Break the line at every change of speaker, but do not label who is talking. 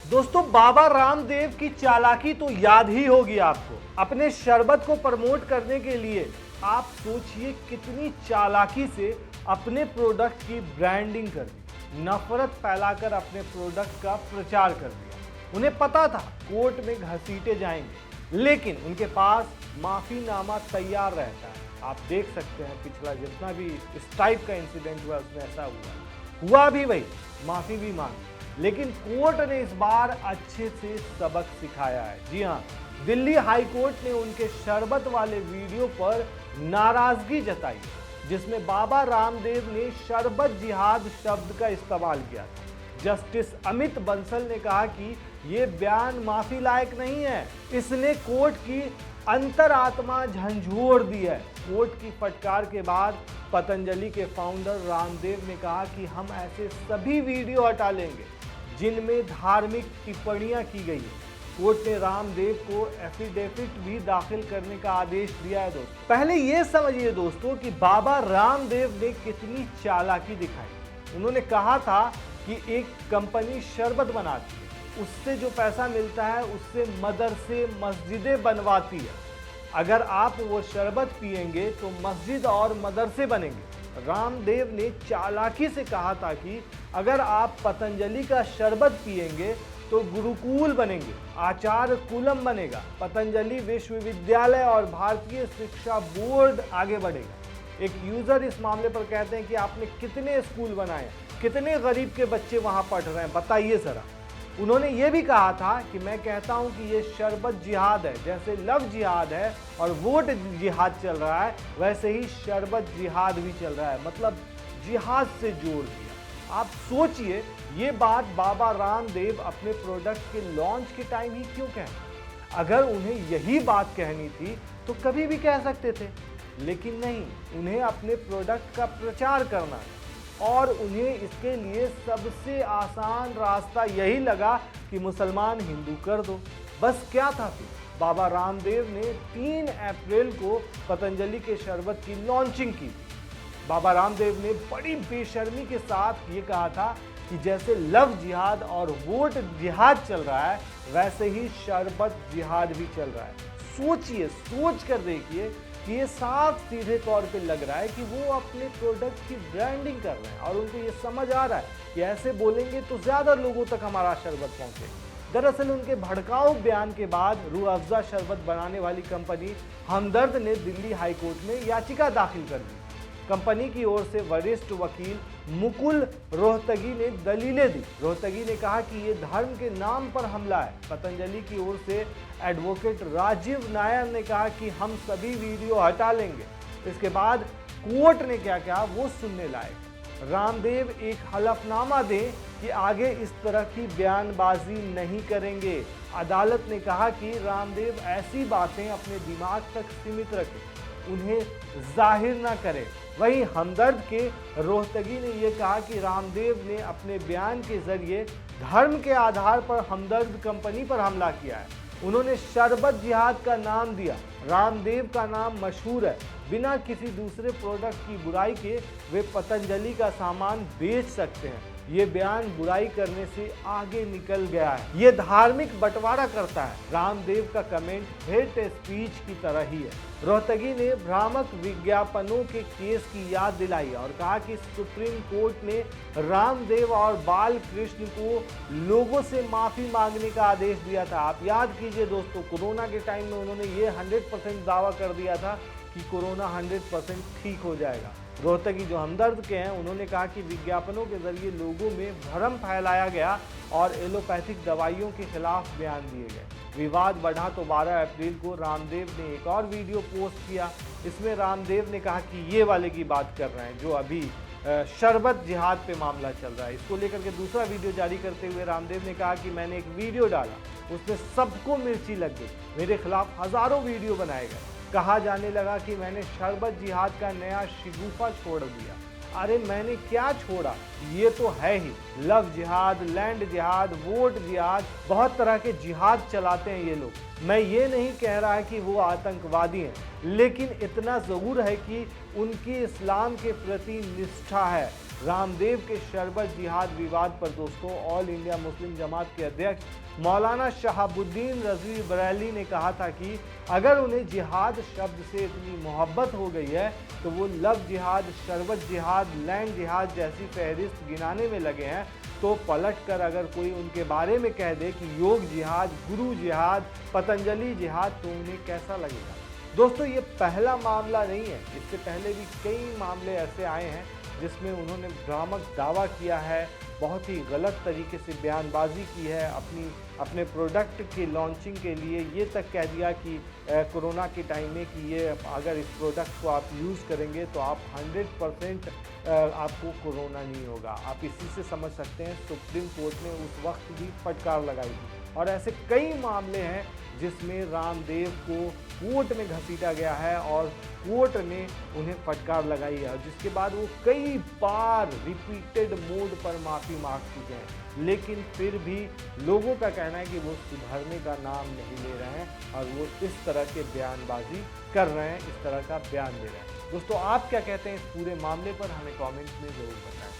दोस्तों, बाबा रामदेव की चालाकी तो याद ही होगी आपको। अपने शरबत को प्रमोट करने के लिए आप सोचिए कितनी चालाकी से अपने प्रोडक्ट की ब्रांडिंग कर दी, नफरत फैलाकर अपने प्रोडक्ट का प्रचार कर दिया। उन्हें पता था कोर्ट में घसीटे जाएंगे, लेकिन उनके पास माफीनामा तैयार रहता है। आप देख सकते हैं पिछला जितना भी इस टाइप का इंसिडेंट हुआ उसमें ऐसा हुआ भी वही, माफी भी मांगी। लेकिन कोर्ट ने इस बार अच्छे से सबक सिखाया है। जी हाँ, दिल्ली हाई कोर्ट ने उनके शरबत वाले वीडियो पर नाराजगी जताई, जिसमें बाबा रामदेव ने शरबत जिहाद शब्द का इस्तेमाल किया था। जस्टिस अमित बंसल ने कहा कि ये बयान माफी लायक नहीं है, इसने कोर्ट की अंतरात्मा झंझोर दी है। कोर्ट की फटकार के बाद पतंजलि के फाउंडर रामदेव ने कहा कि हम ऐसे सभी वीडियो हटा लेंगे जिनमें धार्मिक टिप्पणियां की गई है। कोर्ट ने रामदेव को एफिडेविट भी दाखिल करने का आदेश दिया है। दोस्तों, पहले ये समझिए दोस्तों कि बाबा रामदेव ने कितनी चालाकी दिखाई। उन्होंने कहा था कि एक कंपनी शरबत बनाती है, उससे जो पैसा मिलता है उससे मदरसे मस्जिदें बनवाती है। अगर आप वो शरबत पिएंगे तो मस्जिद और मदरसे बनेंगे। रामदेव ने चालाकी से कहा था कि अगर आप पतंजलि का शरबत पिएंगे तो गुरुकुल बनेंगे, आचार्य कुलम बनेगा, पतंजलि विश्वविद्यालय और भारतीय शिक्षा बोर्ड आगे बढ़ेगा। एक यूजर इस मामले पर कहते हैं कि आपने कितने स्कूल बनाए, कितने गरीब के बच्चे वहां पढ़ रहे हैं, बताइए जरा। उन्होंने ये भी कहा था कि मैं कहता हूं कि ये शरबत जिहाद है, जैसे लव जिहाद है और वोट जिहाद चल रहा है, वैसे ही शरबत जिहाद भी चल रहा है। मतलब जिहाद से जोड़ दिया। आप सोचिए, ये बात बाबा रामदेव अपने प्रोडक्ट के लॉन्च के टाइम ही क्यों कहें? अगर उन्हें यही बात कहनी थी तो कभी भी कह सकते थे, लेकिन नहीं, उन्हें अपने प्रोडक्ट का प्रचार करना है और उन्हें इसके लिए सबसे आसान रास्ता यही लगा कि मुसलमान हिंदू कर दो। बस क्या था फिर? बाबा रामदेव ने 3 अप्रैल को पतंजलि के शरबत की लॉन्चिंग की। बाबा रामदेव ने बड़ी बेशर्मी के साथ ये कहा था कि जैसे लव जिहाद और वोट जिहाद चल रहा है, वैसे ही शरबत जिहाद भी चल रहा है। सोचिए, सोच कर देखिए कि ये साफ सीधे तौर पे लग रहा है कि वो अपने प्रोडक्ट की ब्रांडिंग कर रहे हैं और उनको ये समझ आ रहा है कि ऐसे बोलेंगे तो ज्यादा लोगों तक हमारा शरबत पहुंचे। दरअसल उनके भड़काऊ बयान के बाद रूह अफ़ज़ा शरबत बनाने वाली कंपनी हमदर्द ने दिल्ली हाई कोर्ट में याचिका दाखिल कर दी। कंपनी की ओर से वरिष्ठ वकील मुकुल रोहतगी ने दलीलें दी। रोहतगी ने कहा कि ये धर्म के नाम पर हमला है। पतंजलि की ओर से एडवोकेट राजीव नायर ने कहा कि हम सभी वीडियो हटा लेंगे। इसके बाद कोर्ट ने क्या कहा वो सुनने लायक। रामदेव एक हलफनामा दें कि आगे इस तरह की बयानबाजी नहीं करेंगे। अदालत ने कहा कि रामदेव ऐसी बातें अपने दिमाग तक सीमित रखें, उन्हें जाहिर ना करें। वहीं हमदर्द के रोहतगी ने यह कहा कि रामदेव ने अपने बयान के जरिए धर्म के आधार पर हमदर्द कंपनी पर हमला किया है। उन्होंने शरबत जिहाद का नाम दिया। रामदेव का नाम मशहूर है, बिना किसी दूसरे प्रोडक्ट की बुराई के वे पतंजलि का सामान बेच सकते हैं। ये बयान बुराई करने से आगे निकल गया है, ये धार्मिक बंटवारा करता है। रामदेव का कमेंट हेट स्पीच की तरह ही है। रोहतगी ने भ्रामक विज्ञापनों के केस की याद दिलाई और कहा कि सुप्रीम कोर्ट ने रामदेव और बाल कृष्ण को लोगों से माफी मांगने का आदेश दिया था। आप याद कीजिए दोस्तों, कोरोना के टाइम में उन्होंने ये 100% दावा कर दिया था कि कोरोना 100% ठीक हो जाएगा। रोहतगी जो हमदर्द के हैं, उन्होंने कहा कि विज्ञापनों के जरिए लोगों में भ्रम फैलाया गया और एलोपैथिक दवाइयों के खिलाफ बयान दिए गए। विवाद बढ़ा तो 12 अप्रैल को रामदेव ने एक और वीडियो पोस्ट किया। इसमें रामदेव ने कहा कि ये वाले की बात कर रहे हैं जो अभी शरबत जिहाद पे मामला चल रहा है। इसको लेकर के दूसरा वीडियो जारी करते हुए रामदेव ने कहा कि मैंने एक वीडियो डाला, उसमें सबको मिर्ची लग गई, मेरे खिलाफ हजारों वीडियो बनाए गए। कहा जाने लगा कि मैंने शरबत जिहाद का नया शिगुफा छोड़ दिया। अरे मैंने क्या छोड़ा, ये तो है ही लव जिहाद, लैंड जिहाद, वोट जिहाद, बहुत तरह के जिहाद चलाते हैं ये लोग। मैं ये नहीं कह रहा है कि वो आतंकवादी हैं, लेकिन इतना ज़रूर है कि उनकी इस्लाम के प्रति निष्ठा है। रामदेव के शरबत जिहाद विवाद पर दोस्तों ऑल इंडिया मुस्लिम जमात के अध्यक्ष मौलाना शहाबुद्दीन रज़वी बरेली ने कहा था कि अगर उन्हें जिहाद शब्द से इतनी मोहब्बत हो गई है तो वो लव जिहाद, शरबत जिहाद, लैंड जिहाद जैसी फहरिस्त गिनाने में लगे हैं, तो पलट कर अगर कोई उनके बारे में कह दे कि योग जिहाद, गुरु जिहाद, पतंजलि जिहाद, तो उन्हें कैसा लगेगा। दोस्तों ये पहला मामला नहीं है, इससे पहले भी कई मामले ऐसे आए हैं जिसमें उन्होंने भ्रामक दावा किया है, बहुत ही गलत तरीके से बयानबाजी की है, अपने प्रोडक्ट की लॉन्चिंग के लिए ये तक कह दिया कि कोरोना के टाइम में कि ये अगर इस प्रोडक्ट को आप यूज़ करेंगे तो आप 100% आपको कोरोना नहीं होगा। आप इसी से समझ सकते हैं सुप्रीम कोर्ट ने उस वक्त भी फटकार लगाई थी। और ऐसे कई मामले हैं जिसमें रामदेव को कोर्ट में घसीटा गया है और कोर्ट ने उन्हें फटकार लगाई है, और जिसके बाद वो कई बार रिपीटेड मोड पर माफ़ी मांग चुके हैं, लेकिन फिर भी लोगों का कहना है कि वो सुधरने का नाम नहीं ले रहे हैं और वो इस तरह के बयानबाजी कर रहे हैं, इस तरह का बयान दे रहे हैं। दोस्तों आप क्या कहते हैं इस पूरे मामले पर, हमें कमेंट में ज़रूर बताएं।